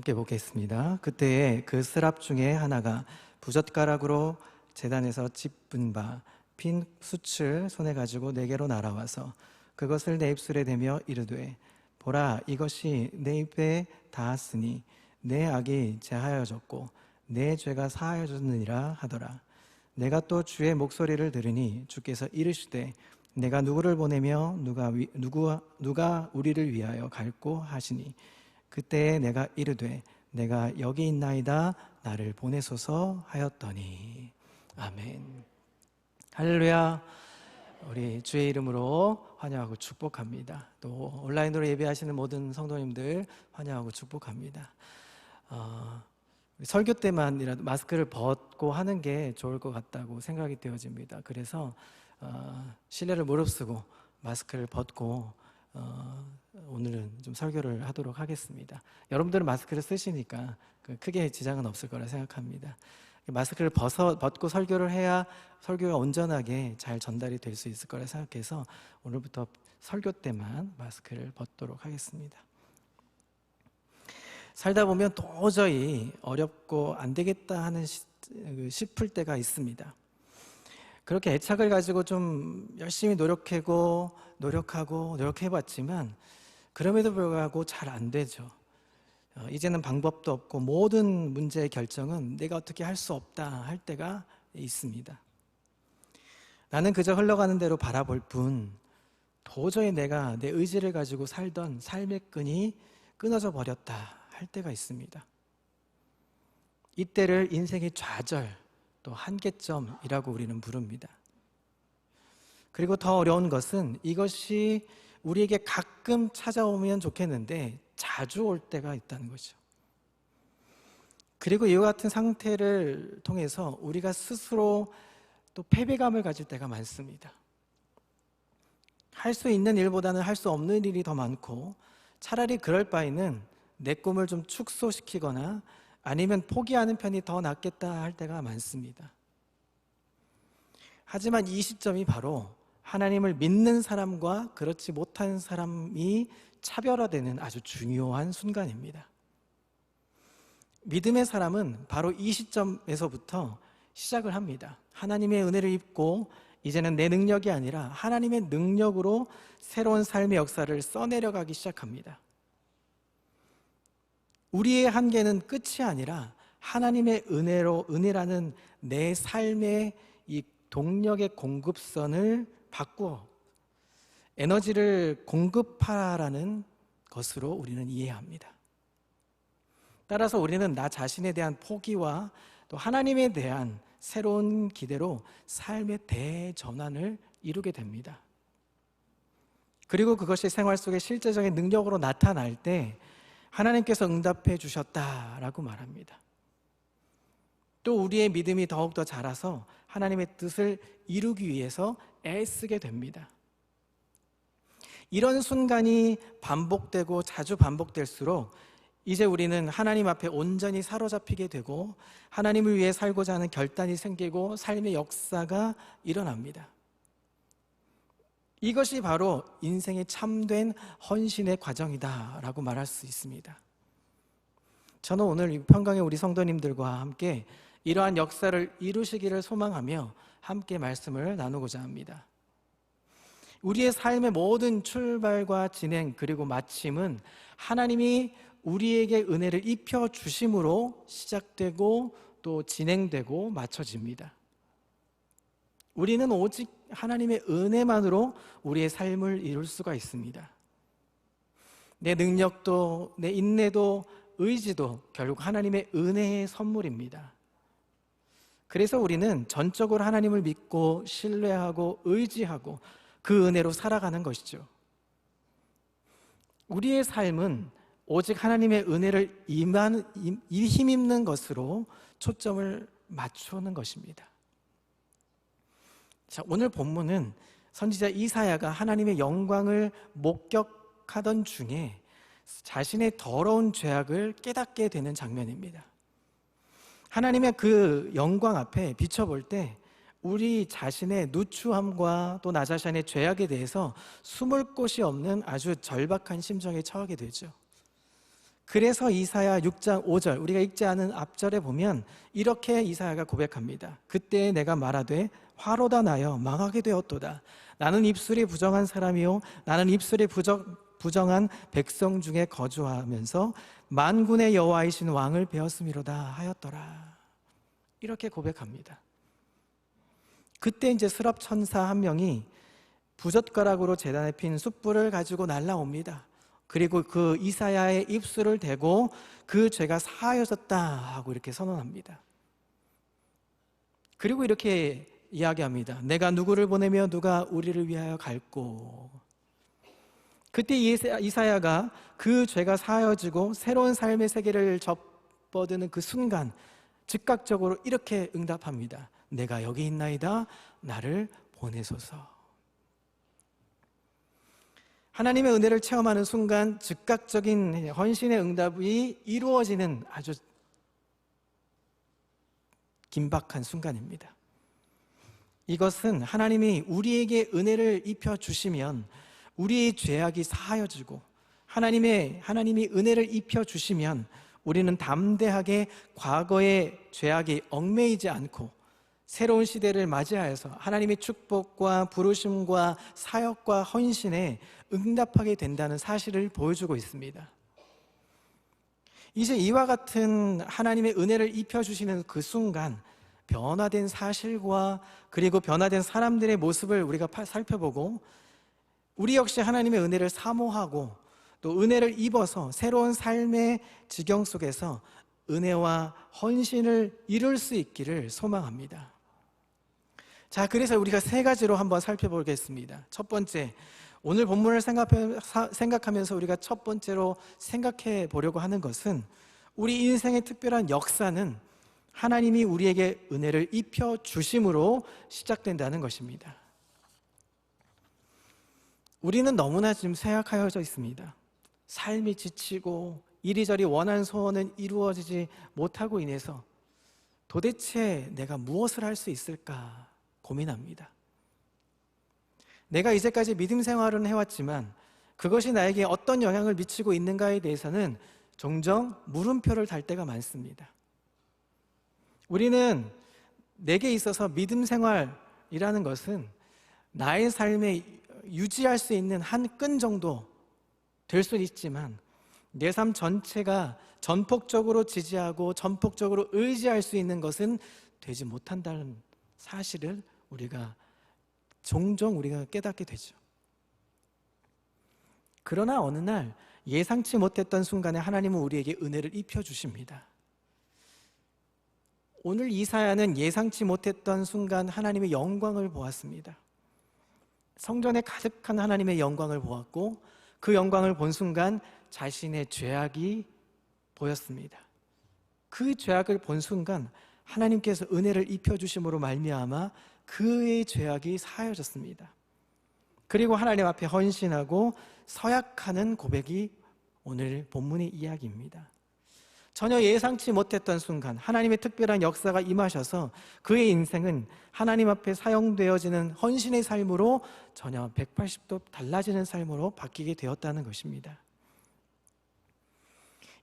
함께 보겠습니다. 그때에 그 스랍 중에 하나가 부젓가락으로 제단에서 짚은 바 핀 숯을 손에 가지고 내게로 날아와서 그것을 내 입술에 대며 이르되 보라, 이것이 내 입에 닿았으니 내 악이 제하여졌고 내 죄가 사하여졌느니라 하더라. 내가 또 주의 목소리를 들으니 주께서 이르시되 내가 누구를 보내며 누가 우리를 위하여 갈꼬 하시니 그때에 내가 이르되 내가 여기 있나이다, 나를 보내소서 하였더니. 아멘. 할렐루야. 우리 주의 이름으로 환영하고 축복합니다. 또 온라인으로 예배하시는 모든 성도님들 환영하고 축복합니다. 설교 때만이라도 마스크를 벗고 하는 게 좋을 것 같다고 생각이 되어집니다. 그래서 실내를 무릅쓰고 마스크를 벗고 오늘은 좀 설교를 하도록 하겠습니다. 여러분들은 마스크를 쓰시니까 크게 지장은 없을 거라 생각합니다. 마스크를 벗고 설교를 해야 설교가 온전하게 잘 전달이 될 수 있을 거라 생각해서 오늘부터 설교 때만 마스크를 벗도록 하겠습니다. 살다 보면 도저히 어렵고 안 되겠다 하는 싶을 때가 있습니다. 그렇게 애착을 가지고 좀 열심히 노력해봤지만 그럼에도 불구하고 잘 안 되죠. 이제는 방법도 없고 모든 문제의 결정은 내가 어떻게 할 수 없다 할 때가 있습니다. 나는 그저 흘러가는 대로 바라볼 뿐 도저히 내가 내 의지를 가지고 살던 삶의 끈이 끊어져 버렸다 할 때가 있습니다. 이때를 인생의 좌절, 또 한계점이라고 우리는 부릅니다. 그리고 더 어려운 것은 이것이 우리에게 가끔 찾아오면 좋겠는데 자주 올 때가 있다는 거죠. 그리고 이와 같은 상태를 통해서 우리가 스스로 또 패배감을 가질 때가 많습니다. 할 수 있는 일보다는 할 수 없는 일이 더 많고 차라리 그럴 바에는 내 꿈을 좀 축소시키거나 아니면 포기하는 편이 더 낫겠다 할 때가 많습니다. 하지만 이 시점이 바로 하나님을 믿는 사람과 그렇지 못한 사람이 차별화되는 아주 중요한 순간입니다. 믿음의 사람은 바로 이 시점에서부터 시작을 합니다. 하나님의 은혜를 입고 이제는 내 능력이 아니라 하나님의 능력으로 새로운 삶의 역사를 써내려가기 시작합니다. 우리의 한계는 끝이 아니라 하나님의 은혜라는 내 삶의 이 동력의 공급선을 바꾸어 에너지를 공급하라는 것으로 우리는 이해합니다. 따라서 우리는 나 자신에 대한 포기와 또 하나님에 대한 새로운 기대로 삶의 대전환을 이루게 됩니다. 그리고 그것이 생활 속의 실제적인 능력으로 나타날 때 하나님께서 응답해 주셨다라고 말합니다. 또 우리의 믿음이 더욱더 자라서 하나님의 뜻을 이루기 위해서 애쓰게 됩니다. 이런 순간이 반복되고 자주 반복될수록 이제 우리는 하나님 앞에 온전히 사로잡히게 되고 하나님을 위해 살고자 하는 결단이 생기고 삶의 역사가 일어납니다. 이것이 바로 인생의 참된 헌신의 과정이다라고 말할 수 있습니다. 저는 오늘 평강의 우리 성도님들과 함께 이러한 역사를 이루시기를 소망하며 함께 말씀을 나누고자 합니다. 우리의 삶의 모든 출발과 진행 그리고 마침은 하나님이 우리에게 은혜를 입혀 주심으로 시작되고 또 진행되고 맞춰집니다. 우리는 오직 하나님의 은혜만으로 우리의 삶을 이룰 수가 있습니다. 내 능력도 내 인내도 의지도 결국 하나님의 은혜의 선물입니다. 그래서 우리는 전적으로 하나님을 믿고 신뢰하고 의지하고 그 은혜로 살아가는 것이죠. 우리의 삶은 오직 하나님의 은혜를 힘입는 것으로 초점을 맞추는 것입니다. 자, 오늘 본문은 선지자 이사야가 하나님의 영광을 목격하던 중에 자신의 더러운 죄악을 깨닫게 되는 장면입니다. 하나님의 그 영광 앞에 비춰볼 때 우리 자신의 누추함과 또 나 자신의 죄악에 대해서 숨을 곳이 없는 아주 절박한 심정에 처하게 되죠. 그래서 이사야 6장 5절 우리가 읽지 않은 앞절에 보면 이렇게 이사야가 고백합니다. 그때 내가 말하되 화로다 나여 망하게 되었도다. 나는 입술이 부정한 사람이요 나는 입술이 부정한 백성 중에 거주하면서 만군의 여호와이신 왕을 배웠음이로다 하였더라. 이렇게 고백합니다. 그때 이제 스랍 천사 한 명이 부젓가락으로 제단에 핀 숯불을 가지고 날라옵니다. 그리고 그 이사야의 입술을 대고 그 죄가 사하여졌다 하고 이렇게 선언합니다. 그리고 이렇게 이야기합니다. 내가 누구를 보내며 누가 우리를 위하여 갈꼬. 그때 이사야가 그 죄가 사하여지고 새로운 삶의 세계를 접어드는 그 순간 즉각적으로 이렇게 응답합니다. 내가 여기 있나이다. 나를 보내소서. 하나님의 은혜를 체험하는 순간 즉각적인 헌신의 응답이 이루어지는 아주 긴박한 순간입니다. 이것은 하나님이 우리에게 은혜를 입혀 주시면 우리의 죄악이 사하여지고 하나님이 은혜를 입혀 주시면 우리는 담대하게 과거의 죄악이 얽매이지 않고 새로운 시대를 맞이하여서 하나님의 축복과 부르심과 사역과 헌신에 응답하게 된다는 사실을 보여주고 있습니다. 이제 이와 같은 하나님의 은혜를 입혀주시는 그 순간 변화된 사실과 그리고 변화된 사람들의 모습을 우리가 살펴보고 우리 역시 하나님의 은혜를 사모하고 또 은혜를 입어서 새로운 삶의 지경 속에서 은혜와 헌신을 이룰 수 있기를 소망합니다. 자, 그래서 우리가 세 가지로 한번 살펴보겠습니다. 첫 번째, 오늘 본문을 생각하면서 우리가 첫 번째로 생각해 보려고 하는 것은 우리 인생의 특별한 역사는 하나님이 우리에게 은혜를 입혀 주심으로 시작된다는 것입니다. 우리는 너무나 지금 쇠약하여져 있습니다. 삶이 지치고 이리저리 원한 소원은 이루어지지 못하고 인해서 도대체 내가 무엇을 할 수 있을까 고민합니다. 내가 이제까지 믿음 생활은 해왔지만 그것이 나에게 어떤 영향을 미치고 있는가에 대해서는 종종 물음표를 달 때가 많습니다. 우리는 내게 있어서 믿음 생활이라는 것은 나의 삶에 유지할 수 있는 한 끈 정도 될 수 있지만 내 삶 전체가 전폭적으로 지지하고 전폭적으로 의지할 수 있는 것은 되지 못한다는 사실을 종종 우리가 깨닫게 되죠. 그러나 어느 날 예상치 못했던 순간에 하나님은 우리에게 은혜를 입혀 주십니다. 오늘 이사야는 예상치 못했던 순간 하나님의 영광을 보았습니다. 성전에 가득한 하나님의 영광을 보았고 그 영광을 본 순간 자신의 죄악이 보였습니다. 그 죄악을 본 순간 하나님께서 은혜를 입혀 주심으로 말미암아 그의 죄악이 사하여졌습니다. 그리고 하나님 앞에 헌신하고 서약하는 고백이 오늘 본문의 이야기입니다. 전혀 예상치 못했던 순간 하나님의 특별한 역사가 임하셔서 그의 인생은 하나님 앞에 사용되어지는 헌신의 삶으로 전혀 180도 달라지는 삶으로 바뀌게 되었다는 것입니다.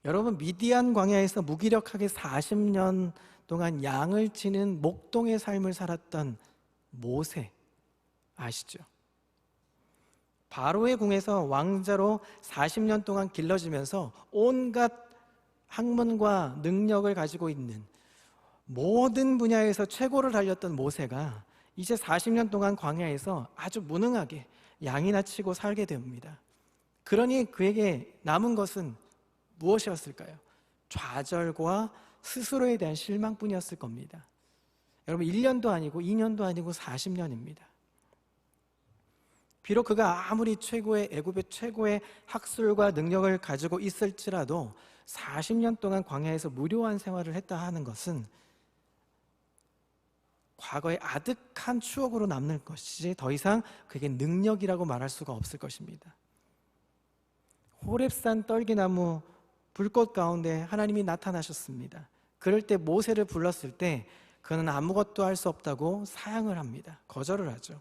여러분, 미디안 광야에서 무기력하게 40년 동안 양을 치는 목동의 삶을 살았던 모세 아시죠? 바로의 궁에서 왕자로 40년 동안 길러지면서 온갖 학문과 능력을 가지고 있는 모든 분야에서 최고를 달렸던 모세가 이제 40년 동안 광야에서 아주 무능하게 양이나 치고 살게 됩니다. 그러니 그에게 남은 것은 무엇이었을까요? 좌절과 스스로에 대한 실망뿐이었을 겁니다. 여러분, 1년도 아니고 2년도 아니고 40년입니다. 비록 그가 아무리 애굽의 최고의 학술과 능력을 가지고 있을지라도 40년 동안 광야에서 무료한 생활을 했다 하는 것은 과거의 아득한 추억으로 남는 것이지 더 이상 그게 능력이라고 말할 수가 없을 것입니다. 호렙산 떨기나무 불꽃 가운데 하나님이 나타나셨습니다. 그럴 때 모세를 불렀을 때 그는 아무것도 할 수 없다고 사양을 합니다. 거절을 하죠.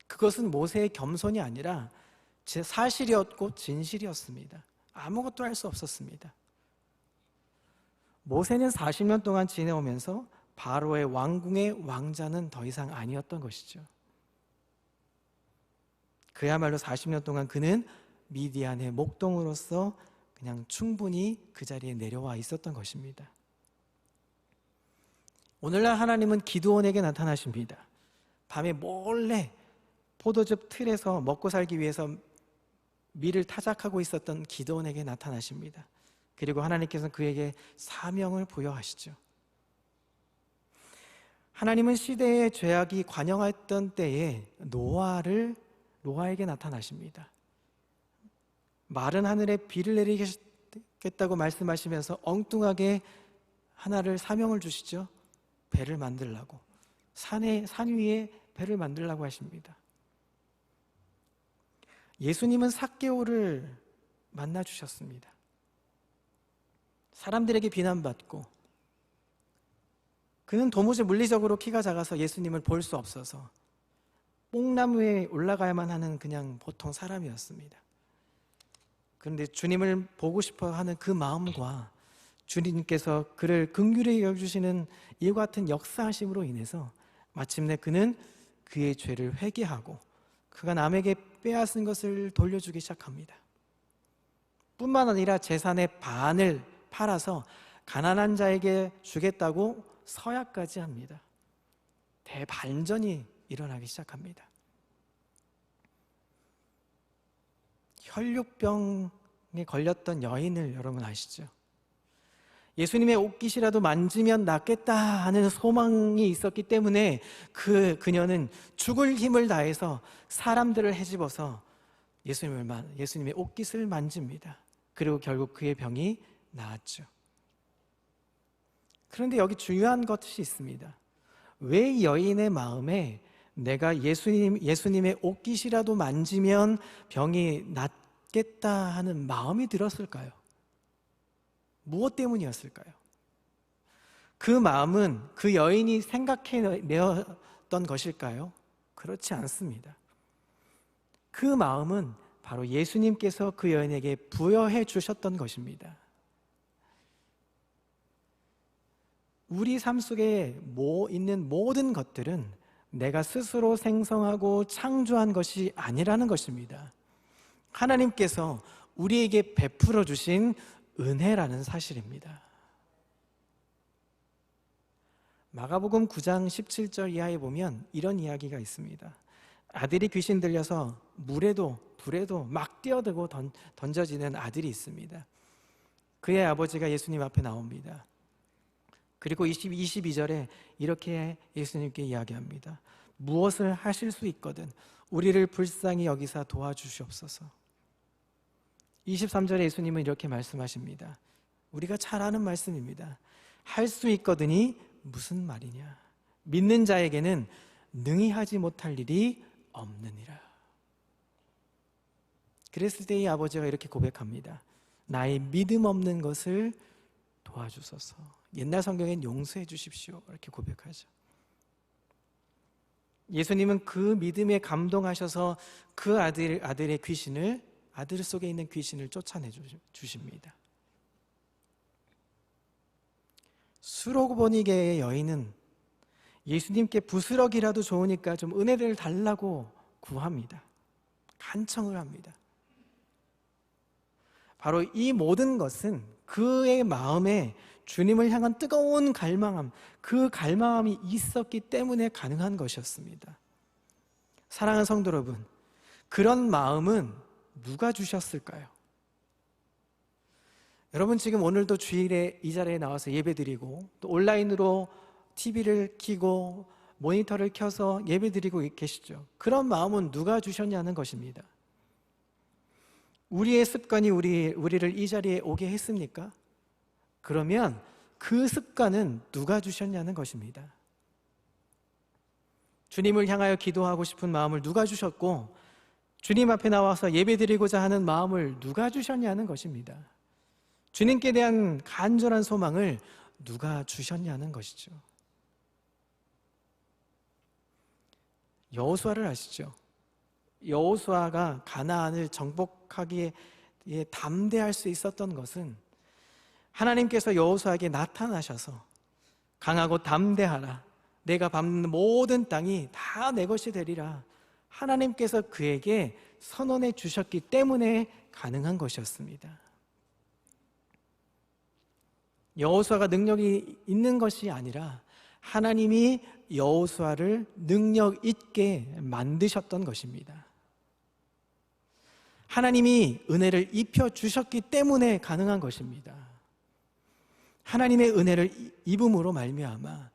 그것은 모세의 겸손이 아니라 사실이었고 진실이었습니다. 아무것도 할 수 없었습니다. 모세는 40년 동안 지내오면서 바로의 왕궁의 왕자는 더 이상 아니었던 것이죠. 그야말로 40년 동안 그는 미디안의 목동으로서 그냥 충분히 그 자리에 내려와 있었던 것입니다. 오늘날 하나님은 기드온에게 나타나십니다. 밤에 몰래 포도즙 틀에서 먹고 살기 위해서 밀을 타작하고 있었던 기드온에게 나타나십니다. 그리고 하나님께서는 그에게 사명을 부여하시죠. 하나님은 시대의 죄악이 관영했던 때에 노아에게 나타나십니다. 마른 하늘에 비를 내리겠다고 말씀하시면서 엉뚱하게 하나를 사명을 주시죠. 배를 만들라고. 산 위에 배를 만들라고 하십니다. 예수님은 삭개오를 만나 주셨습니다. 사람들에게 비난받고 그는 도무지 물리적으로 키가 작아서 예수님을 볼 수 없어서 뽕나무에 올라가야만 하는 그냥 보통 사람이었습니다. 그런데 주님을 보고 싶어 하는 그 마음과 주님께서 그를 긍휼히 여겨주시는 이와 같은 역사하심으로 인해서 마침내 그는 그의 죄를 회개하고 그가 남에게 빼앗은 것을 돌려주기 시작합니다. 뿐만 아니라 재산의 반을 팔아서 가난한 자에게 주겠다고 서약까지 합니다. 대반전이 일어나기 시작합니다. 혈류병에 걸렸던 여인을 여러분 아시죠? 예수님의 옷깃이라도 만지면 낫겠다 하는 소망이 있었기 때문에 그녀는 죽을 힘을 다해서 사람들을 헤집어서 예수님의 옷깃을 만집니다. 그리고 결국 그의 병이 나았죠. 그런데 여기 중요한 것이 있습니다. 왜 이 여인의 마음에 내가 예수님의 옷깃이라도 만지면 병이 낫겠다 하는 마음이 들었을까요? 무엇 때문이었을까요? 그 마음은 그 여인이 생각해내었던 것일까요? 그렇지 않습니다. 그 마음은 바로 예수님께서 그 여인에게 부여해 주셨던 것입니다. 우리 삶 속에 있는 모든 것들은 내가 스스로 생성하고 창조한 것이 아니라는 것입니다. 하나님께서 우리에게 베풀어 주신 은혜라는 사실입니다. 마가복음 9장 17절 이하에 보면 이런 이야기가 있습니다. 아들이 귀신 들려서 물에도 불에도 막 뛰어들고 던져지는 아들이 있습니다. 그의 아버지가 예수님 앞에 나옵니다. 그리고 22절에 이렇게 예수님께 이야기합니다. 무엇을 하실 수 있거든 우리를 불쌍히 여기사 도와주시옵소서. 23절에 예수님은 이렇게 말씀하십니다. 우리가 잘 아는 말씀입니다. 할 수 있거든이 무슨 말이냐? 믿는 자에게는 능히 하지 못할 일이 없느니라. 그랬을 때 이 아버지가 이렇게 고백합니다. 나의 믿음 없는 것을 도와주소서. 옛날 성경엔 용서해 주십시오. 이렇게 고백하죠. 예수님은 그 믿음에 감동하셔서 그 아들 속에 있는 귀신을 쫓아내 주십니다. 수로보니게의 여인은 예수님께 부스러기라도 좋으니까 좀 은혜를 달라고 구합니다. 간청을 합니다. 바로 이 모든 것은 그의 마음에 주님을 향한 뜨거운 갈망함, 그 갈망함이 있었기 때문에 가능한 것이었습니다. 사랑하는 성도 여러분, 그런 마음은 누가 주셨을까요? 여러분 지금 오늘도 주일에 이 자리에 나와서 예배드리고 또 온라인으로 TV를 켜고 모니터를 켜서 예배드리고 계시죠. 그런 마음은 누가 주셨냐는 것입니다. 우리의 습관이 우리를 이 자리에 오게 했습니까? 그러면 그 습관은 누가 주셨냐는 것입니다. 주님을 향하여 기도하고 싶은 마음을 누가 주셨고 주님 앞에 나와서 예배드리고자 하는 마음을 누가 주셨냐는 것입니다. 주님께 대한 간절한 소망을 누가 주셨냐는 것이죠. 여호수아를 아시죠? 여호수아가 가나안을 정복하기에 담대할 수 있었던 것은 하나님께서 여호수아에게 나타나셔서 강하고 담대하라, 내가 밟는 모든 땅이 다 내 것이 되리라, 하나님께서 그에게 선언해 주셨기 때문에 가능한 것이었습니다. 여호수아가 능력이 있는 것이 아니라 하나님이 여호수아를 능력 있게 만드셨던 것입니다. 하나님이 은혜를 입혀 주셨기 때문에 가능한 것입니다. 하나님의 은혜를 입음으로 말미암아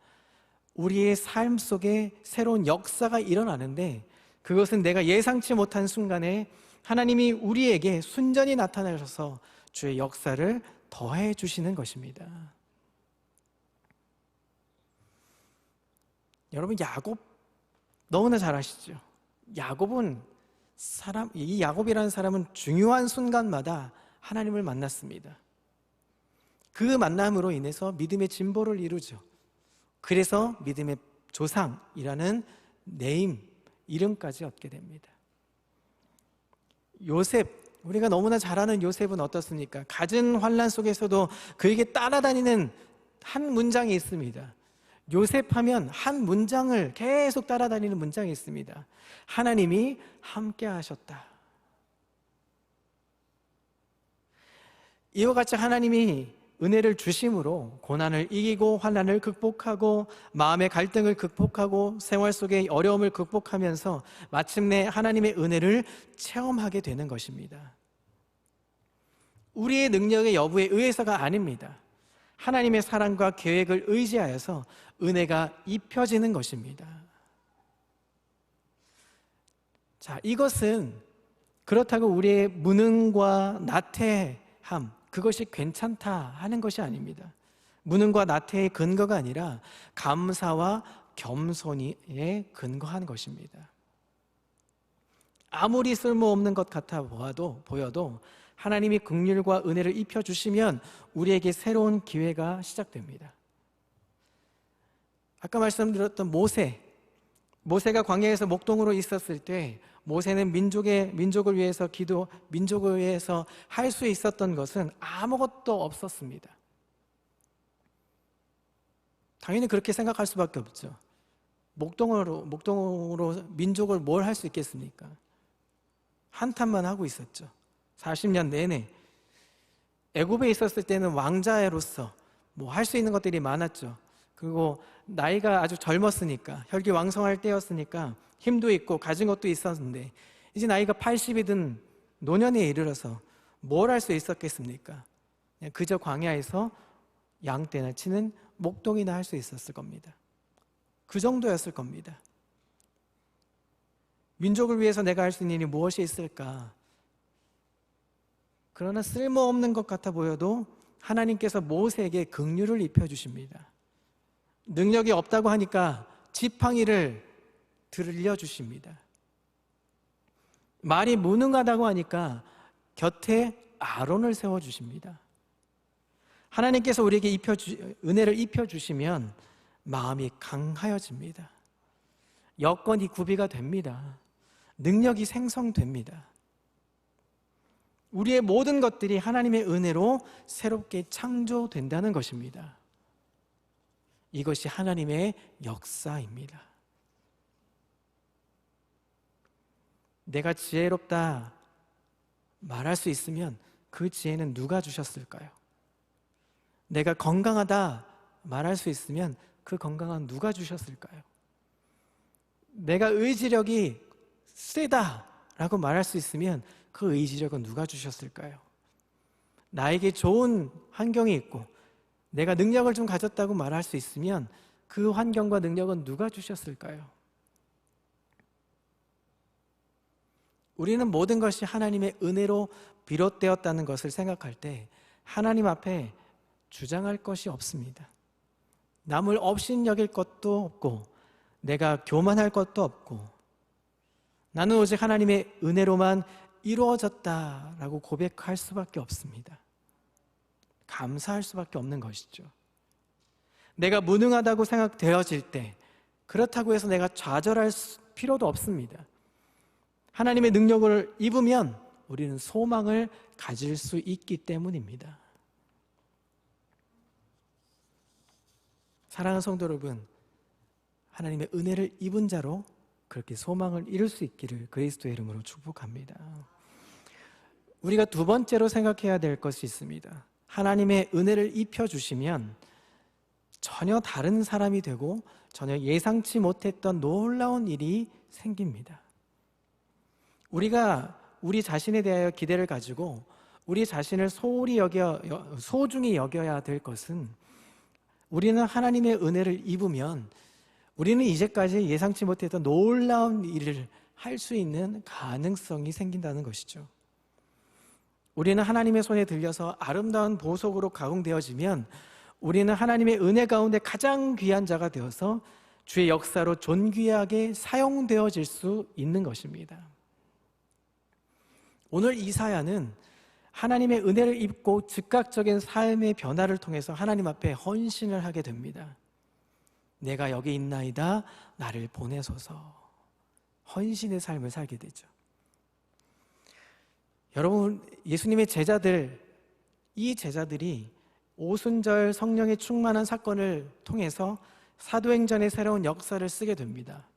우리의 삶 속에 새로운 역사가 일어나는데, 그것은 내가 예상치 못한 순간에 하나님이 우리에게 순전히 나타나셔서 주의 역사를 더해 주시는 것입니다. 여러분, 야곱 너무나 잘 아시죠? 이 야곱이라는 사람은 중요한 순간마다 하나님을 만났습니다. 그 만남으로 인해서 믿음의 진보를 이루죠. 그래서 믿음의 조상이라는 이름까지 얻게 됩니다. 요셉, 우리가 너무나 잘 아는 요셉은 어떻습니까? 갖은 환난 속에서도 그에게 따라다니는 한 문장이 있습니다. 요셉 하면 한 문장을 계속 따라다니는 문장이 있습니다. 하나님이 함께 하셨다. 이와 같이 하나님이 은혜를 주심으로 고난을 이기고 환난을 극복하고 마음의 갈등을 극복하고 생활 속의 어려움을 극복하면서 마침내 하나님의 은혜를 체험하게 되는 것입니다. 우리의 능력의 여부에 의해서가 아닙니다. 하나님의 사랑과 계획을 의지하여서 은혜가 입혀지는 것입니다. 자, 이것은 그렇다고 우리의 무능과 나태함, 그것이 괜찮다 하는 것이 아닙니다. 무능과 나태의 근거가 아니라 감사와 겸손에 근거한 것입니다. 아무리 쓸모없는 것 같아 보여도 하나님이 긍휼과 은혜를 입혀주시면 우리에게 새로운 기회가 시작됩니다. 아까 말씀드렸던 모세가 광야에서 목동으로 있었을 때 모세는 민족을 위해서 민족을 위해서 할 수 있었던 것은 아무것도 없었습니다. 당연히 그렇게 생각할 수밖에 없죠. 목동으로 민족을 뭘 할 수 있겠습니까? 한탄만 하고 있었죠. 40년 내내. 애굽에 있었을 때는 왕자로서 할 수 있는 것들이 많았죠. 그리고 나이가 아주 젊었으니까, 혈기왕성할 때였으니까 힘도 있고 가진 것도 있었는데, 이제 나이가 80이든 노년에 이르러서 뭘 할 수 있었겠습니까? 그냥 그저 광야에서 양떼나 치는 목동이나 할 수 있었을 겁니다. 그 정도였을 겁니다. 민족을 위해서 내가 할 수 있는 일이 무엇이 있을까? 그러나 쓸모없는 것 같아 보여도 하나님께서 모세에게 긍휼을 입혀주십니다. 능력이 없다고 하니까 지팡이를 들려주십니다. 말이 무능하다고 하니까 곁에 아론을 세워주십니다. 하나님께서 우리에게 은혜를 입혀주시면 마음이 강하여집니다. 여건이 구비가 됩니다. 능력이 생성됩니다. 우리의 모든 것들이 하나님의 은혜로 새롭게 창조된다는 것입니다. 이것이 하나님의 역사입니다. 내가 지혜롭다 말할 수 있으면 그 지혜는 누가 주셨을까요? 내가 건강하다 말할 수 있으면 그 건강은 누가 주셨을까요? 내가 의지력이 세다라고 말할 수 있으면 그 의지력은 누가 주셨을까요? 나에게 좋은 환경이 있고 내가 능력을 좀 가졌다고 말할 수 있으면 그 환경과 능력은 누가 주셨을까요? 우리는 모든 것이 하나님의 은혜로 비롯되었다는 것을 생각할 때 하나님 앞에 주장할 것이 없습니다. 남을 업신여길 것도 없고 내가 교만할 것도 없고 나는 오직 하나님의 은혜로만 이루어졌다라고 고백할 수밖에 없습니다. 감사할 수밖에 없는 것이죠. 내가 무능하다고 생각되어질 때 그렇다고 해서 내가 좌절할 필요도 없습니다. 하나님의 능력을 입으면 우리는 소망을 가질 수 있기 때문입니다. 사랑하는 성도 여러분, 하나님의 은혜를 입은 자로 그렇게 소망을 이룰 수 있기를 그리스도의 이름으로 축복합니다. 우리가 두 번째로 생각해야 될 것이 있습니다. 하나님의 은혜를 입혀주시면 전혀 다른 사람이 되고 전혀 예상치 못했던 놀라운 일이 생깁니다. 우리가 우리 자신에 대하여 기대를 가지고 우리 자신을 소중히 여겨야 될 것은, 우리는 하나님의 은혜를 입으면 우리는 이제까지 예상치 못했던 놀라운 일을 할 수 있는 가능성이 생긴다는 것이죠. 우리는 하나님의 손에 들려서 아름다운 보석으로 가공되어지면 우리는 하나님의 은혜 가운데 가장 귀한 자가 되어서 주의 역사로 존귀하게 사용되어질 수 있는 것입니다. 오늘 이사야는 하나님의 은혜를 입고 즉각적인 삶의 변화를 통해서 하나님 앞에 헌신을 하게 됩니다. 내가 여기 있나이다, 나를 보내소서. 헌신의 삶을 살게 되죠. 여러분, 예수님의 제자들, 이 제자들이 오순절 성령의 충만한 사건을 통해서 사도행전의 새로운 역사를 쓰게 됩니다.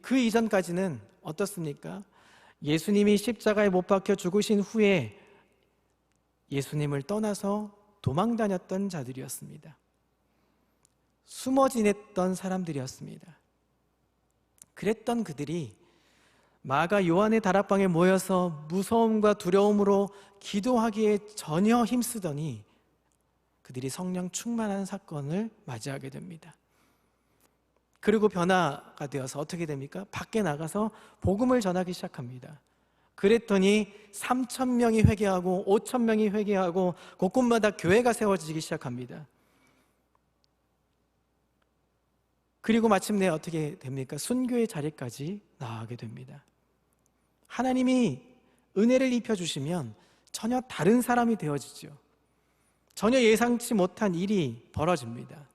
그 이전까지는 어떻습니까? 예수님이 십자가에 못 박혀 죽으신 후에 예수님을 떠나서 도망 다녔던 자들이었습니다. 숨어 지냈던 사람들이었습니다. 그랬던 그들이 마가 요한의 다락방에 모여서 무서움과 두려움으로 기도하기에 전혀 힘쓰더니 그들이 성령 충만한 사건을 맞이하게 됩니다. 그리고 변화가 되어서 어떻게 됩니까? 밖에 나가서 복음을 전하기 시작합니다. 그랬더니 3,000명이 회개하고 5,000명이 회개하고 곳곳마다 교회가 세워지기 시작합니다. 그리고 마침내 어떻게 됩니까? 순교의 자리까지 나아가게 됩니다. 하나님이 은혜를 입혀주시면 전혀 다른 사람이 되어지죠. 전혀 예상치 못한 일이 벌어집니다.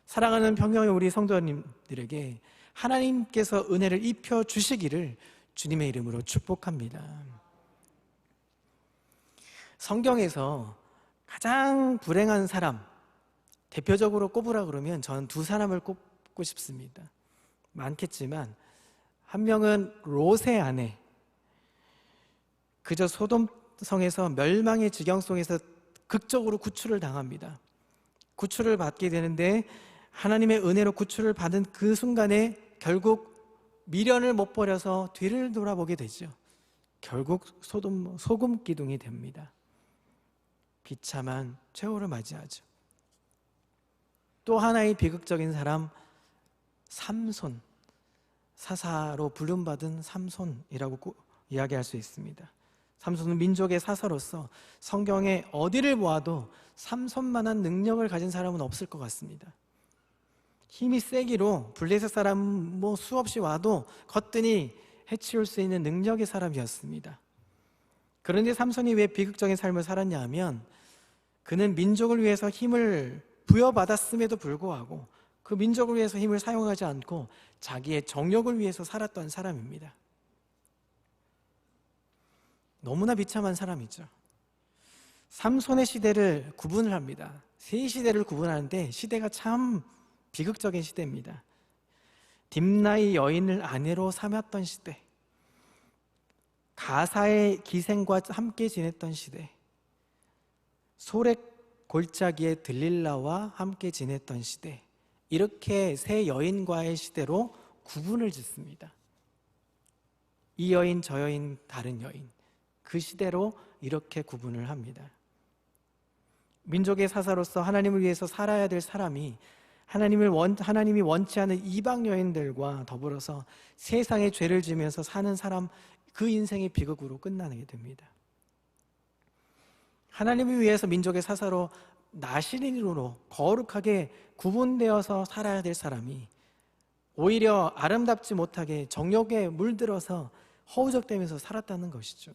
사랑하는 평경의 우리 성도님들에게 하나님께서 은혜를 입혀주시기를 주님의 이름으로 축복합니다. 성경에서 가장 불행한 사람, 대표적으로 꼽으라 그러면 저는 두 사람을 꼽고 싶습니다. 많겠지만 한 명은 롯의 아내, 그저 소돔성에서 멸망의 지경 속에서 극적으로 구출을 당합니다. 구출을 받게 되는데 하나님의 은혜로 구출을 받은 그 순간에 결국 미련을 못 버려서 뒤를 돌아보게 되죠. 결국 소금 기둥이 됩니다. 비참한 최후를 맞이하죠. 또 하나의 비극적인 사람, 삼손, 사사로 부름받은 삼손이라고 이야기할 수 있습니다. 삼손은 민족의 사사로서 성경에 어디를 보아도 삼손만한 능력을 가진 사람은 없을 것 같습니다. 힘이 세기로 블레셋 사람 수없이 와도 거뜬히 해치울 수 있는 능력의 사람이었습니다. 그런데 삼손이 왜 비극적인 삶을 살았냐 하면 그는 민족을 위해서 힘을 부여받았음에도 불구하고 그 민족을 위해서 힘을 사용하지 않고 자기의 정욕을 위해서 살았던 사람입니다. 너무나 비참한 사람이죠. 삼손의 시대를 구분을 합니다. 세 시대를 구분하는데 시대가 참 비극적인 시대입니다. 딥나의 여인을 아내로 삼았던 시대, 가사의 기생과 함께 지냈던 시대, 소렉 골짜기의 들릴라와 함께 지냈던 시대, 이렇게 세 여인과의 시대로 구분을 짓습니다. 이 여인, 저 여인, 다른 여인, 그 시대로 이렇게 구분을 합니다. 민족의 사사로서 하나님을 위해서 살아야 될 사람이 하나님이 원치 않은 이방 여인들과 더불어서 세상에 죄를 지면서 사는 사람, 그 인생의 비극으로 끝나게 됩니다. 하나님을 위해서 민족의 사사로 나시린으로 거룩하게 구분되어서 살아야 될 사람이 오히려 아름답지 못하게 정욕에 물들어서 허우적대면서 살았다는 것이죠.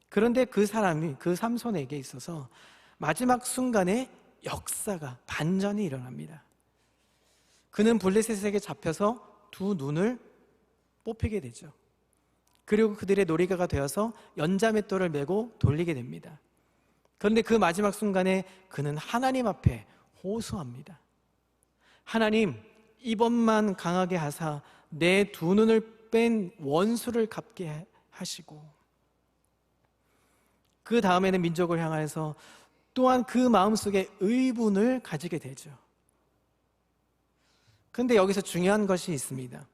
그런데 그 사람이, 그 삼손에게 있어서 마지막 순간에 역사가, 반전이 일어납니다. 그는 블레셋에게 잡혀서 두 눈을 뽑히게 되죠. 그리고 그들의 놀이가가 되어서 연자맷돌을 메고 돌리게 됩니다. 그런데 그 마지막 순간에 그는 하나님 앞에 호소합니다. 하나님, 이번만 강하게 하사 내 두 눈을 뺀 원수를 갚게 하시고, 그 다음에는 민족을 향해서 또한 그 마음속에 의분을 가지게 되죠. 그런데 여기서 중요한 것이 있습니다.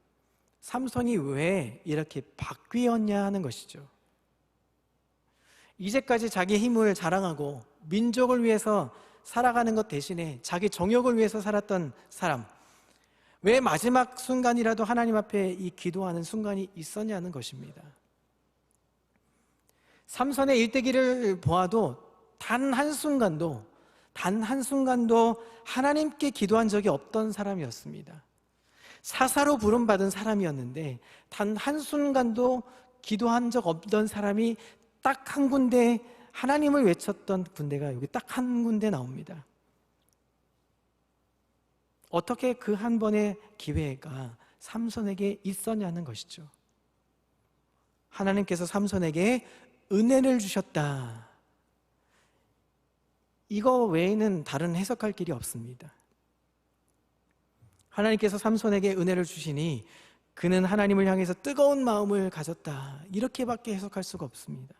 삼손이 왜 이렇게 바뀌었냐 하는 것이죠. 이제까지 자기 힘을 자랑하고 민족을 위해서 살아가는 것 대신에 자기 정욕을 위해서 살았던 사람, 왜 마지막 순간이라도 하나님 앞에 이 기도하는 순간이 있었냐는 것입니다. 삼손의 일대기를 보아도 단 한순간도 하나님께 기도한 적이 없던 사람이었습니다. 사사로 부름받은 사람이었는데 단 한순간도 기도한 적 없던 사람이 딱 한 군데, 하나님을 외쳤던 군데가 여기 딱 한 군데 나옵니다. 어떻게 그 한 번의 기회가 삼손에게 있었냐는 것이죠. 하나님께서 삼손에게 은혜를 주셨다. 이거 외에는 다른 해석할 길이 없습니다. 하나님께서 삼손에게 은혜를 주시니 그는 하나님을 향해서 뜨거운 마음을 가졌다. 이렇게밖에 해석할 수가 없습니다.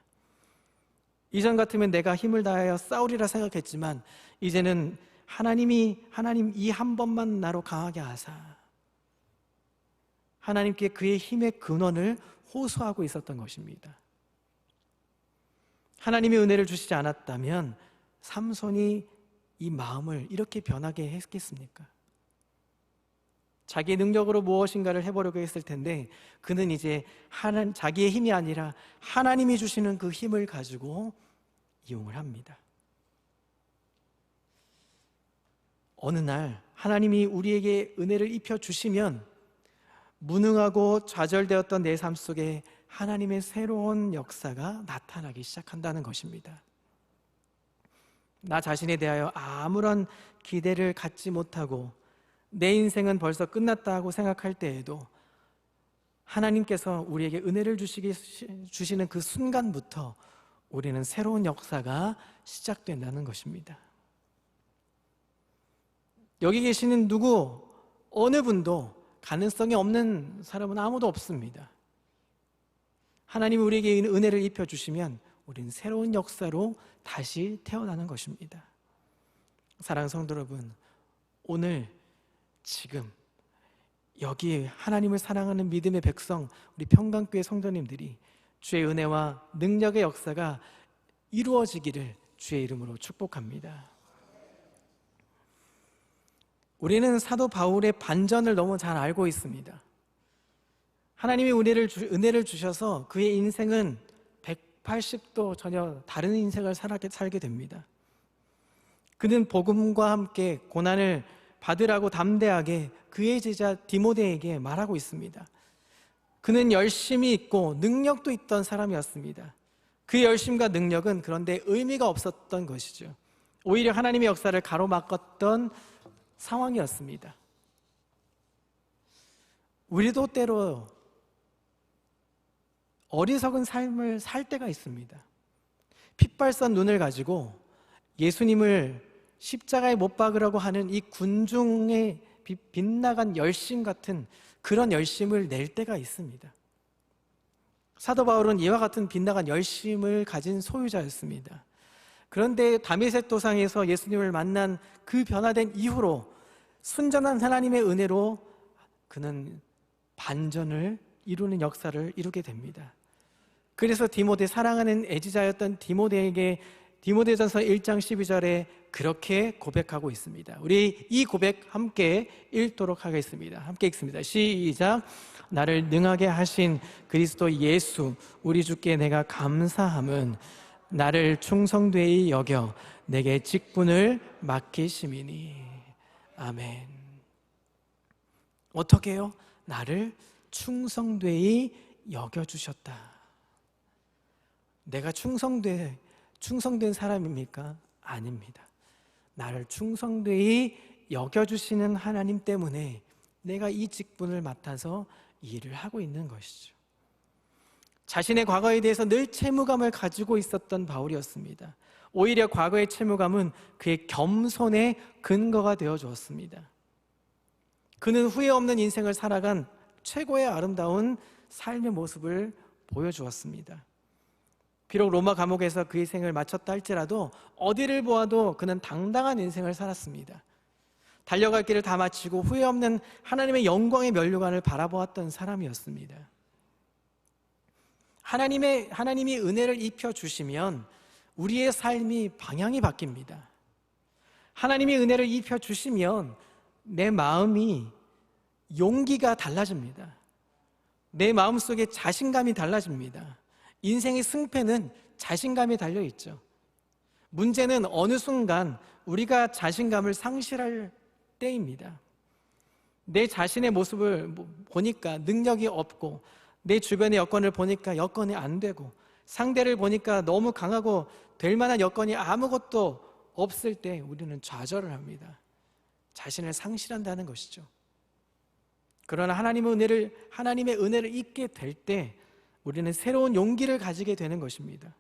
이전 같으면 내가 힘을 다하여 싸우리라 생각했지만 이제는 하나님 이 한 번만 나로 강하게 하사, 하나님께 그의 힘의 근원을 호소하고 있었던 것입니다. 하나님의 은혜를 주시지 않았다면 삼손이 이 마음을 이렇게 변하게 했겠습니까? 자기의 능력으로 무엇인가를 해보려고 했을 텐데 그는 이제 자기의 힘이 아니라 하나님이 주시는 그 힘을 가지고 이용을 합니다. 어느 날 하나님이 우리에게 은혜를 입혀 주시면 무능하고 좌절되었던 내 삶 속에 하나님의 새로운 역사가 나타나기 시작한다는 것입니다. 나 자신에 대하여 아무런 기대를 갖지 못하고 내 인생은 벌써 끝났다고 생각할 때에도 하나님께서 우리에게 은혜를 주시는 그 순간부터 우리는 새로운 역사가 시작된다는 것입니다. 여기 계시는 어느 분도 가능성이 없는 사람은 아무도 없습니다. 하나님이 우리에게 은혜를 입혀주시면 우리는 새로운 역사로 다시 태어나는 것입니다. 사랑하는 성도 여러분, 오늘 지금 여기 하나님을 사랑하는 믿음의 백성, 우리 평강교회 성도님들이 주의 은혜와 능력의 역사가 이루어지기를 주의 이름으로 축복합니다. 우리는 사도 바울의 반전을 너무 잘 알고 있습니다. 하나님이 은혜를 주셔서 그의 인생은 180도 전혀 다른 인생을 살게 됩니다. 그는 복음과 함께 고난을 받으라고 담대하게 그의 제자 디모데에게 말하고 있습니다. 그는 열심이 있고 능력도 있던 사람이었습니다. 그의 열심과 능력은 그런데 의미가 없었던 것이죠. 오히려 하나님의 역사를 가로막았던 상황이었습니다. 우리도 때로 어리석은 삶을 살 때가 있습니다. 핏발선 눈을 가지고 예수님을 십자가에 못 박으라고 하는 이 군중의 빗나간 열심 같은 그런 열심을 낼 때가 있습니다. 사도 바울은 이와 같은 빗나간 열심을 가진 소유자였습니다. 그런데 다메섹 도상에서 예수님을 만난 그 변화된 이후로 순전한 하나님의 은혜로 그는 반전을 이루는 역사를 이루게 됩니다. 그래서 사랑하는 애지자였던 디모데에게 디모데전서 1장 12절에 그렇게 고백하고 있습니다. 우리 이 고백 함께 읽도록 하겠습니다. 함께 읽습니다. 시작. 나를 능하게 하신 그리스도 예수 우리 주께 내가 감사함은 나를 충성되이 여겨 내게 직분을 맡기심이니. 아멘. 어떻게 해요? 나를 충성되이 여겨주셨다. 내가 충성된 사람입니까? 아닙니다. 나를 충성되이 여겨주시는 하나님 때문에 내가 이 직분을 맡아서 이 일을 하고 있는 것이죠. 자신의 과거에 대해서 늘 채무감을 가지고 있었던 바울이었습니다. 오히려 과거의 채무감은 그의 겸손의 근거가 되어 주었습니다. 그는 후회 없는 인생을 살아간 최고의 아름다운 삶의 모습을 보여주었습니다. 비록 로마 감옥에서 그의 생을 마쳤다 할지라도 어디를 보아도 그는 당당한 인생을 살았습니다. 달려갈 길을 다 마치고 후회 없는 하나님의 영광의 면류관을 바라보았던 사람이었습니다. 하나님이 은혜를 입혀주시면 우리의 삶이 방향이 바뀝니다. 하나님이 은혜를 입혀주시면 내 마음이 용기가 달라집니다. 내 마음속에 자신감이 달라집니다. 인생의 승패는 자신감에 달려있죠. 문제는 어느 순간 우리가 자신감을 상실할 때입니다. 내 자신의 모습을 보니까 능력이 없고, 내 주변의 여건을 보니까 여건이 안 되고, 상대를 보니까 너무 강하고 될 만한 여건이 아무것도 없을 때 우리는 좌절을 합니다. 자신을 상실한다는 것이죠. 그러나 하나님의 은혜를 잊게 될 때 우리는 새로운 용기를 가지게 되는 것입니다.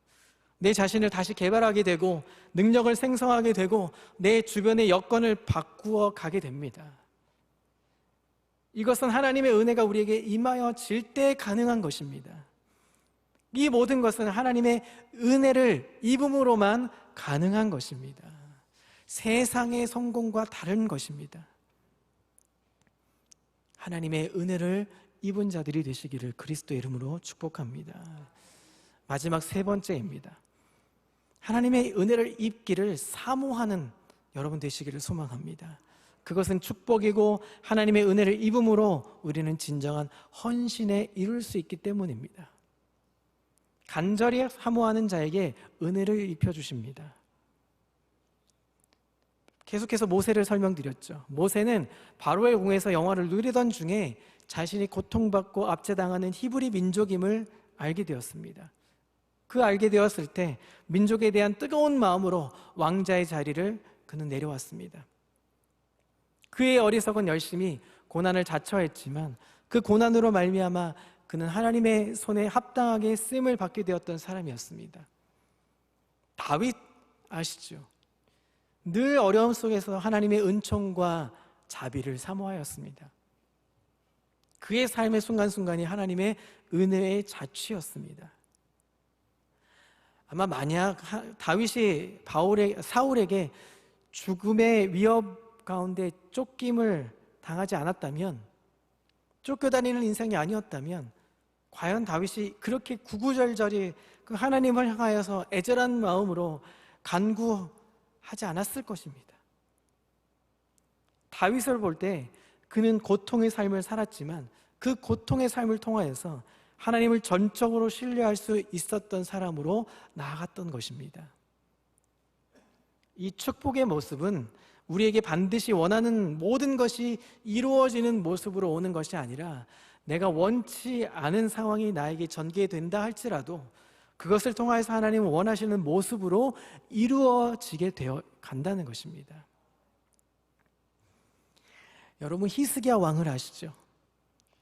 내 자신을 다시 개발하게 되고 능력을 생성하게 되고 내 주변의 여건을 바꾸어 가게 됩니다. 이것은 하나님의 은혜가 우리에게 임하여질 때 가능한 것입니다. 이 모든 것은 하나님의 은혜를 입음으로만 가능한 것입니다. 세상의 성공과 다른 것입니다. 하나님의 은혜를 입은 자들이 되시기를 그리스도의 이름으로 축복합니다. 마지막 세 번째입니다. 하나님의 은혜를 입기를 사모하는 여러분 되시기를 소망합니다. 그것은 축복이고 하나님의 은혜를 입음으로 우리는 진정한 헌신에 이룰 수 있기 때문입니다. 간절히 사모하는 자에게 은혜를 입혀주십니다. 계속해서 모세를 설명드렸죠. 모세는 바로의 궁에서 영화를 누리던 중에 자신이 고통받고 압제당하는 히브리 민족임을 알게 되었습니다. 알게 되었을 때 민족에 대한 뜨거운 마음으로 왕자의 자리를 그는 내려왔습니다. 그의 어리석은 열심이 고난을 자처했지만 그 고난으로 말미암아 그는 하나님의 손에 합당하게 쓰임을 받게 되었던 사람이었습니다. 다윗 아시죠? 늘 어려움 속에서 하나님의 은총과 자비를 사모하였습니다. 그의 삶의 순간순간이 하나님의 은혜의 자취였습니다. 아마 만약 다윗이 사울에게 죽음의 위협 가운데 쫓김을 당하지 않았다면, 쫓겨다니는 인생이 아니었다면 과연 다윗이 그렇게 구구절절히 그 하나님을 향하여서 애절한 마음으로 간구하지 않았을 것입니다. 다윗을 볼 때 그는 고통의 삶을 살았지만 그 고통의 삶을 통하여서 하나님을 전적으로 신뢰할 수 있었던 사람으로 나아갔던 것입니다. 이 축복의 모습은 우리에게 반드시 원하는 모든 것이 이루어지는 모습으로 오는 것이 아니라 내가 원치 않은 상황이 나에게 전개된다 할지라도 그것을 통해서 하나님은 원하시는 모습으로 이루어지게 되어 간다는 것입니다. 여러분 히스기야 왕을 아시죠?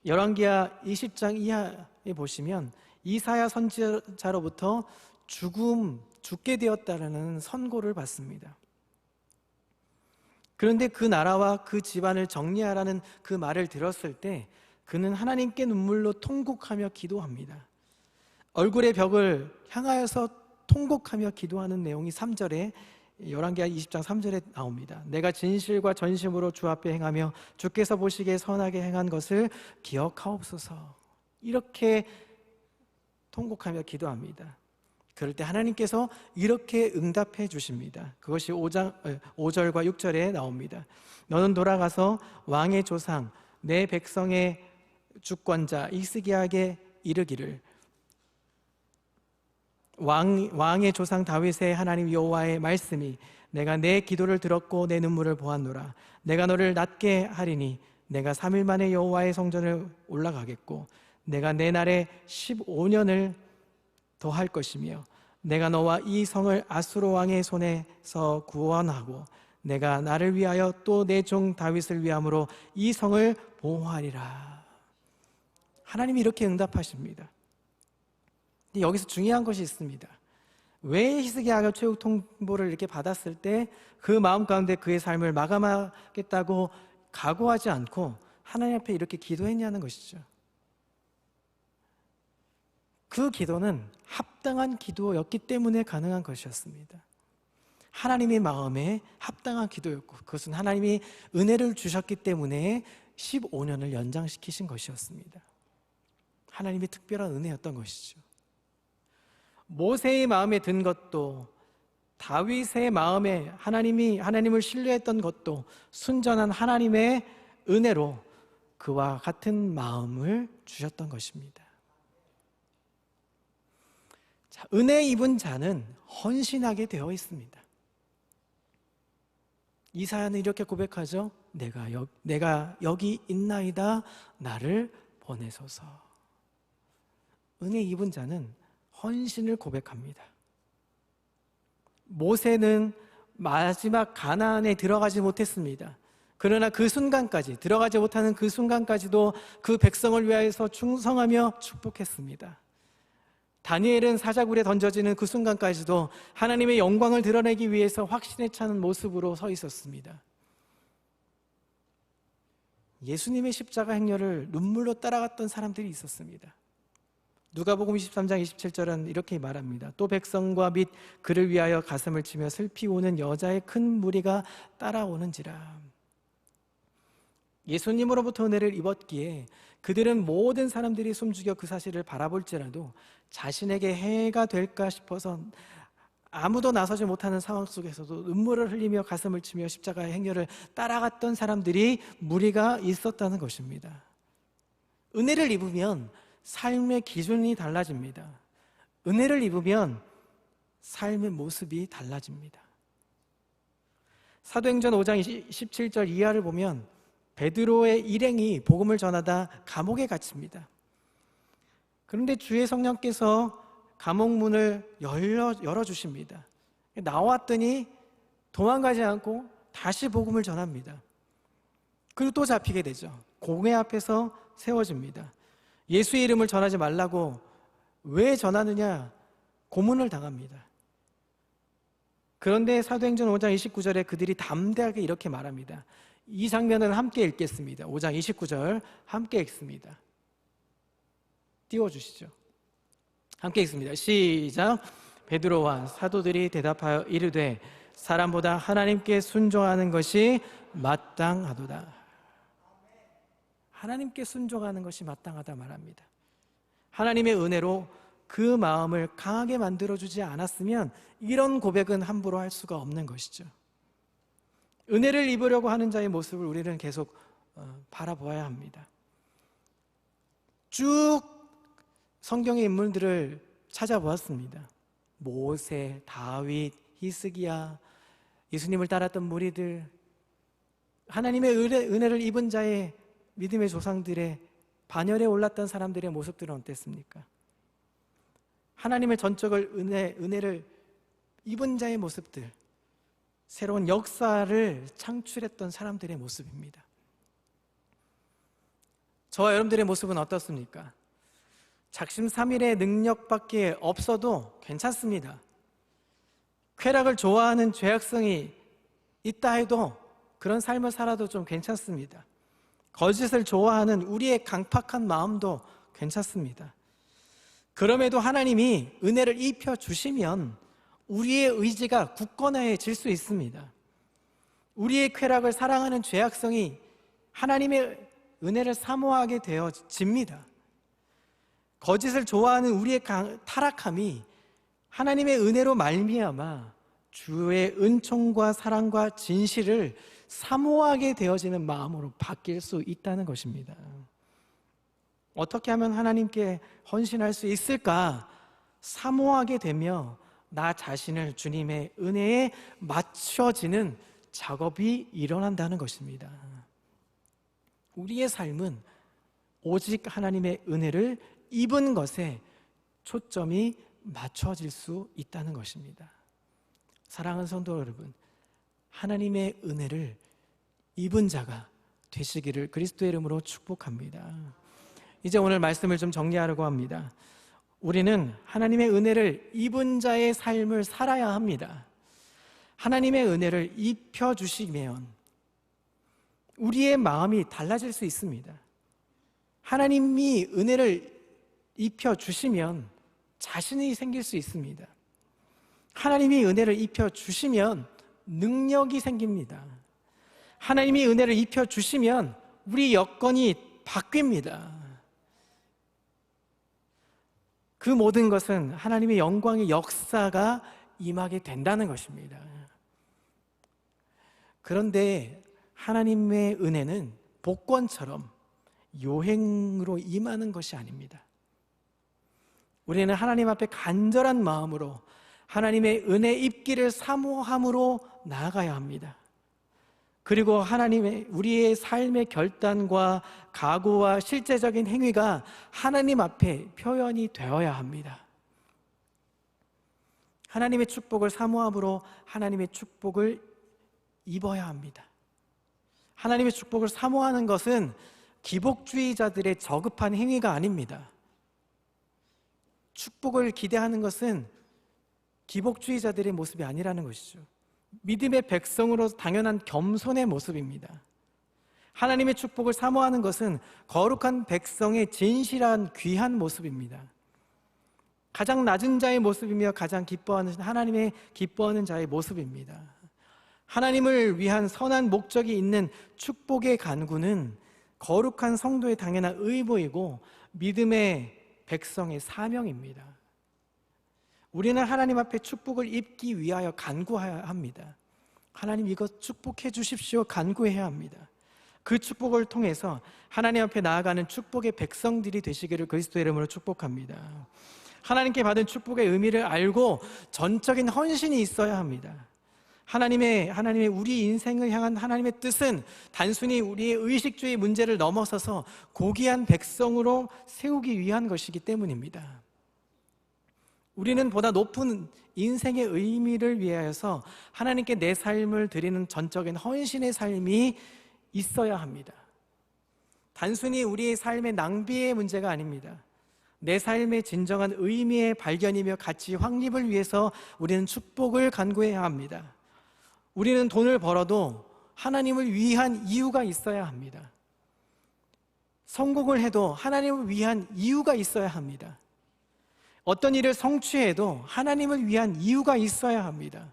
열왕기하 20장 이하에 보시면 이사야 선지자로부터 죽게 되었다라는 선고를 받습니다. 그런데 그 나라와 그 집안을 정리하라는 그 말을 들었을 때 그는 하나님께 눈물로 통곡하며 기도합니다. 얼굴의 벽을 향하여서 통곡하며 기도하는 내용이 3절에 열왕기하 20장 3절에 나옵니다. 내가 진실과 전심으로 주 앞에 행하며 주께서 보시기에 선하게 행한 것을 기억하옵소서. 이렇게 통곡하며 기도합니다. 그럴 때 하나님께서 이렇게 응답해 주십니다. 그것이 5절과 6절에 나옵니다. 너는 돌아가서 왕의 조상 내 백성의 주권자 히스기야에게 이르기를 왕의 조상 다윗의 하나님 여호와의 말씀이 내가 내 기도를 들었고 내 눈물을 보았노라. 내가 너를 낫게 하리니 내가 3일 만에 여호와의 성전을 올라가겠고 내가 내 날에 15년을 더할 것이며 내가 너와 이 성을 아수르 왕의 손에서 구원하고 내가 나를 위하여 또 내 종 다윗을 위함으로 이 성을 보호하리라. 하나님이 이렇게 응답하십니다. 근데 여기서 중요한 것이 있습니다. 왜 히스기야가 최후 통보를 이렇게 받았을 때 그 마음 가운데 그의 삶을 마감하겠다고 각오하지 않고 하나님 앞에 이렇게 기도했냐는 것이죠. 그 기도는 합당한 기도였기 때문에 가능한 것이었습니다. 하나님의 마음에 합당한 기도였고, 그것은 하나님이 은혜를 주셨기 때문에 15년을 연장시키신 것이었습니다. 하나님의 특별한 은혜였던 것이죠. 모세의 마음에 든 것도, 다윗의 마음에 하나님을 신뢰했던 것도 순전한 하나님의 은혜로 그와 같은 마음을 주셨던 것입니다. 자, 은혜 입은 자는 헌신하게 되어 있습니다. 이사야는 이렇게 고백하죠. 내가 여기 있나이다. 나를 보내소서. 은혜 입은 자는 헌신을 고백합니다. 모세는 마지막 가나안에 들어가지 못했습니다. 그러나 그 순간까지, 들어가지 못하는 그 순간까지도 그 백성을 위하여서 충성하며 축복했습니다. 다니엘은 사자굴에 던져지는 그 순간까지도 하나님의 영광을 드러내기 위해서 확신에 차는 모습으로 서 있었습니다. 예수님의 십자가 행렬을 눈물로 따라갔던 사람들이 있었습니다. 누가복음 23장 27절은 이렇게 말합니다. 또 백성과 및 그를 위하여 가슴을 치며 슬피 우는 여자의 큰 무리가 따라오는지라. 예수님으로부터 은혜를 입었기에 그들은 모든 사람들이 숨죽여 그 사실을 바라볼지라도 자신에게 해가 될까 싶어서 아무도 나서지 못하는 상황 속에서도 눈물을 흘리며 가슴을 치며 십자가의 행렬을 따라갔던 사람들이 무리가 있었다는 것입니다. 은혜를 입으면 삶의 기준이 달라집니다. 은혜를 입으면 삶의 모습이 달라집니다. 사도행전 5장 17절 이하를 보면 베드로의 일행이 복음을 전하다 감옥에 갇힙니다. 그런데 주의 성령께서 감옥 문을 열어주십니다. 나왔더니 도망가지 않고 다시 복음을 전합니다. 그리고 또 잡히게 되죠. 공회 앞에서 세워집니다. 예수의 이름을 전하지 말라고 왜 전하느냐? 고문을 당합니다. 그런데 사도행전 5장 29절에 그들이 담대하게 이렇게 말합니다. 이 장면을 함께 읽겠습니다. 5장 29절 함께 읽습니다. 띄워주시죠. 함께 읽습니다. 시작. 베드로와 사도들이 대답하여 이르되 사람보다 하나님께 순종하는 것이 마땅하도다. 하나님께 순종하는 것이 마땅하다 말합니다. 하나님의 은혜로 그 마음을 강하게 만들어주지 않았으면 이런 고백은 함부로 할 수가 없는 것이죠. 은혜를 입으려고 하는 자의 모습을 우리는 계속 바라보아야 합니다. 쭉 성경의 인물들을 찾아보았습니다. 모세, 다윗, 히스기야, 예수님을 따랐던 무리들, 하나님의 은혜를 입은 자의 믿음의 조상들의 반열에 올랐던 사람들의 모습들은 어땠습니까? 하나님의 전적을 은혜를 입은 자의 모습들, 새로운 역사를 창출했던 사람들의 모습입니다. 저와 여러분들의 모습은 어떻습니까? 작심삼일의 능력밖에 없어도 괜찮습니다. 쾌락을 좋아하는 죄악성이 있다 해도 그런 삶을 살아도 좀 괜찮습니다. 거짓을 좋아하는 우리의 강팍한 마음도 괜찮습니다. 그럼에도 하나님이 은혜를 입혀주시면 우리의 의지가 굳건해질 수 있습니다. 우리의 쾌락을 사랑하는 죄악성이 하나님의 은혜를 사모하게 되어집니다. 거짓을 좋아하는 우리의 타락함이 하나님의 은혜로 말미암아 주의 은총과 사랑과 진실을 사모하게 되어지는 마음으로 바뀔 수 있다는 것입니다. 어떻게 하면 하나님께 헌신할 수 있을까? 사모하게 되며 나 자신을 주님의 은혜에 맞춰지는 작업이 일어난다는 것입니다. 우리의 삶은 오직 하나님의 은혜를 입은 것에 초점이 맞춰질 수 있다는 것입니다. 사랑하는 성도 여러분, 하나님의 은혜를 입은 자가 되시기를 그리스도의 이름으로 축복합니다. 이제 오늘 말씀을 좀 정리하려고 합니다. 우리는 하나님의 은혜를 입은 자의 삶을 살아야 합니다. 하나님의 은혜를 입혀주시면 우리의 마음이 달라질 수 있습니다. 하나님이 은혜를 입혀주시면 자신이 생길 수 있습니다. 하나님이 은혜를 입혀주시면 능력이 생깁니다. 하나님이 은혜를 입혀주시면 우리 여건이 바뀝니다. 그 모든 것은 하나님의 영광의 역사가 임하게 된다는 것입니다. 그런데 하나님의 은혜는 복권처럼 요행으로 임하는 것이 아닙니다. 우리는 하나님 앞에 간절한 마음으로 하나님의 은혜 입기를 사모함으로 나아가야 합니다. 그리고 하나님의 우리의 삶의 결단과 각오와 실제적인 행위가 하나님 앞에 표현이 되어야 합니다. 하나님의 축복을 사모함으로 하나님의 축복을 입어야 합니다. 하나님의 축복을 사모하는 것은 기복주의자들의 저급한 행위가 아닙니다. 축복을 기대하는 것은 기복주의자들의 모습이 아니라는 것이죠. 믿음의 백성으로 당연한 겸손의 모습입니다. 하나님의 축복을 사모하는 것은 거룩한 백성의 진실한 귀한 모습입니다. 가장 낮은 자의 모습이며 가장 기뻐하는 하나님의 기뻐하는 자의 모습입니다. 하나님을 위한 선한 목적이 있는 축복의 간구는 거룩한 성도의 당연한 의무이고 믿음의 백성의 사명입니다. 우리는 하나님 앞에 축복을 입기 위하여 간구해야 합니다. 하나님 이것 축복해 주십시오 간구해야 합니다. 그 축복을 통해서 하나님 앞에 나아가는 축복의 백성들이 되시기를 그리스도의 이름으로 축복합니다. 하나님께 받은 축복의 의미를 알고 전적인 헌신이 있어야 합니다. 하나님의 우리 인생을 향한 하나님의 뜻은 단순히 우리의 의식주의 문제를 넘어서서 고귀한 백성으로 세우기 위한 것이기 때문입니다. 우리는 보다 높은 인생의 의미를 위하여서 하나님께 내 삶을 드리는 전적인 헌신의 삶이 있어야 합니다. 단순히 우리의 삶의 낭비의 문제가 아닙니다. 내 삶의 진정한 의미의 발견이며 가치 확립을 위해서 우리는 축복을 간구해야 합니다. 우리는 돈을 벌어도 하나님을 위한 이유가 있어야 합니다. 성공을 해도 하나님을 위한 이유가 있어야 합니다. 어떤 일을 성취해도 하나님을 위한 이유가 있어야 합니다.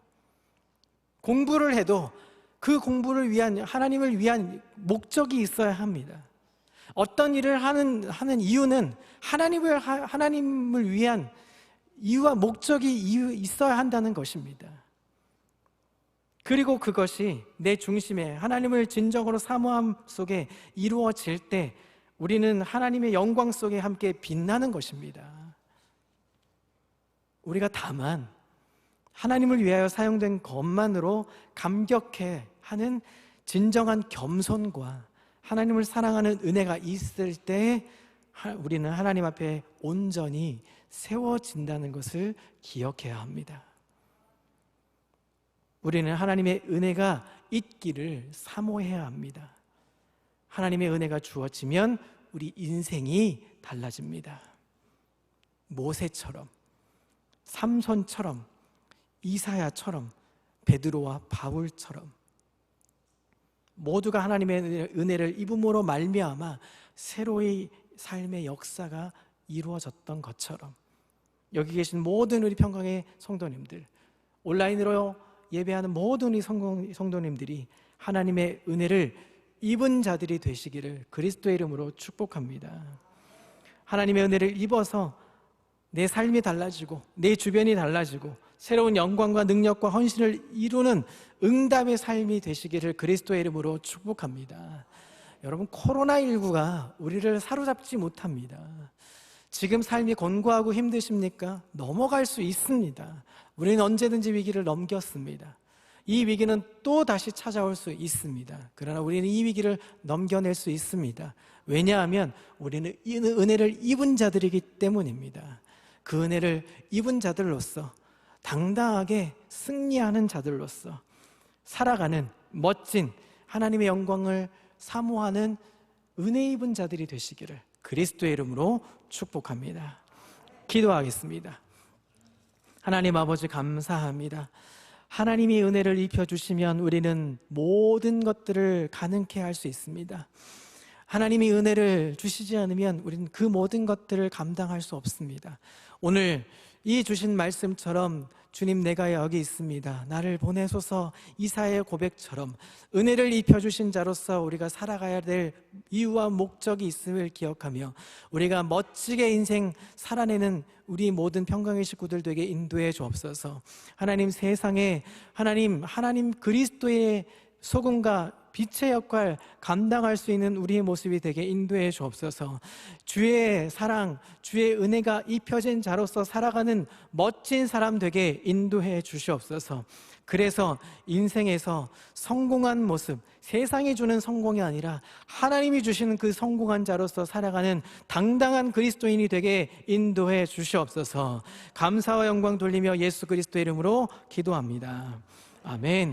공부를 해도 그 공부를 위한 하나님을 위한 목적이 있어야 합니다. 어떤 일을 하는 이유는 하나님을 위한 이유와 목적이 있어야 한다는 것입니다. 그리고 그것이 내 중심에 하나님을 진정으로 사모함 속에 이루어질 때 우리는 하나님의 영광 속에 함께 빛나는 것입니다. 우리가 다만 하나님을 위하여 사용된 것만으로 감격해 하는 진정한 겸손과 하나님을 사랑하는 은혜가 있을 때 우리는 하나님 앞에 온전히 세워진다는 것을 기억해야 합니다. 우리는 하나님의 은혜가 있기를 사모해야 합니다. 하나님의 은혜가 주어지면 우리 인생이 달라집니다. 모세처럼, 삼손처럼, 이사야처럼, 베드로와 바울처럼 모두가 하나님의 은혜를 입음으로 말미암아 새로이 삶의 역사가 이루어졌던 것처럼 여기 계신 모든 우리 평강의 성도님들, 온라인으로 예배하는 모든 우리 성도님들이 하나님의 은혜를 입은 자들이 되시기를 그리스도의 이름으로 축복합니다. 하나님의 은혜를 입어서 내 삶이 달라지고 내 주변이 달라지고 새로운 영광과 능력과 헌신을 이루는 응답의 삶이 되시기를 그리스도의 이름으로 축복합니다. 여러분, 코로나19가 우리를 사로잡지 못합니다. 지금 삶이 곤고하고 힘드십니까? 넘어갈 수 있습니다. 우리는 언제든지 위기를 넘겼습니다. 이 위기는 또 다시 찾아올 수 있습니다. 그러나 우리는 이 위기를 넘겨낼 수 있습니다. 왜냐하면 우리는 이 은혜를 입은 자들이기 때문입니다. 그 은혜를 입은 자들로서 당당하게 승리하는 자들로서 살아가는 멋진 하나님의 영광을 사모하는 은혜 입은 자들이 되시기를 그리스도의 이름으로 축복합니다. 기도하겠습니다. 하나님 아버지, 감사합니다. 하나님이 은혜를 입혀주시면 우리는 모든 것들을 가능케 할 수 있습니다. 하나님이 은혜를 주시지 않으면 우리는 그 모든 것들을 감당할 수 없습니다. 오늘 이 주신 말씀처럼 주님, 내가 여기 있습니다, 나를 보내소서, 이사야의 고백처럼 은혜를 입혀주신 자로서 우리가 살아가야 될 이유와 목적이 있음을 기억하며 우리가 멋지게 인생 살아내는 우리 모든 평강의 식구들 되게 인도해 주옵소서. 하나님, 세상에 하나님 그리스도의 소금과 빛의 역할 감당할 수 있는 우리의 모습이 되게 인도해 주옵소서. 주의 사랑, 주의 은혜가 입혀진 자로서 살아가는 멋진 사람 되게 인도해 주시옵소서. 그래서 인생에서 성공한 모습, 세상이 주는 성공이 아니라 하나님이 주시는 그 성공한 자로서 살아가는 당당한 그리스도인이 되게 인도해 주시옵소서. 감사와 영광 돌리며 예수 그리스도의 이름으로 기도합니다. 아멘.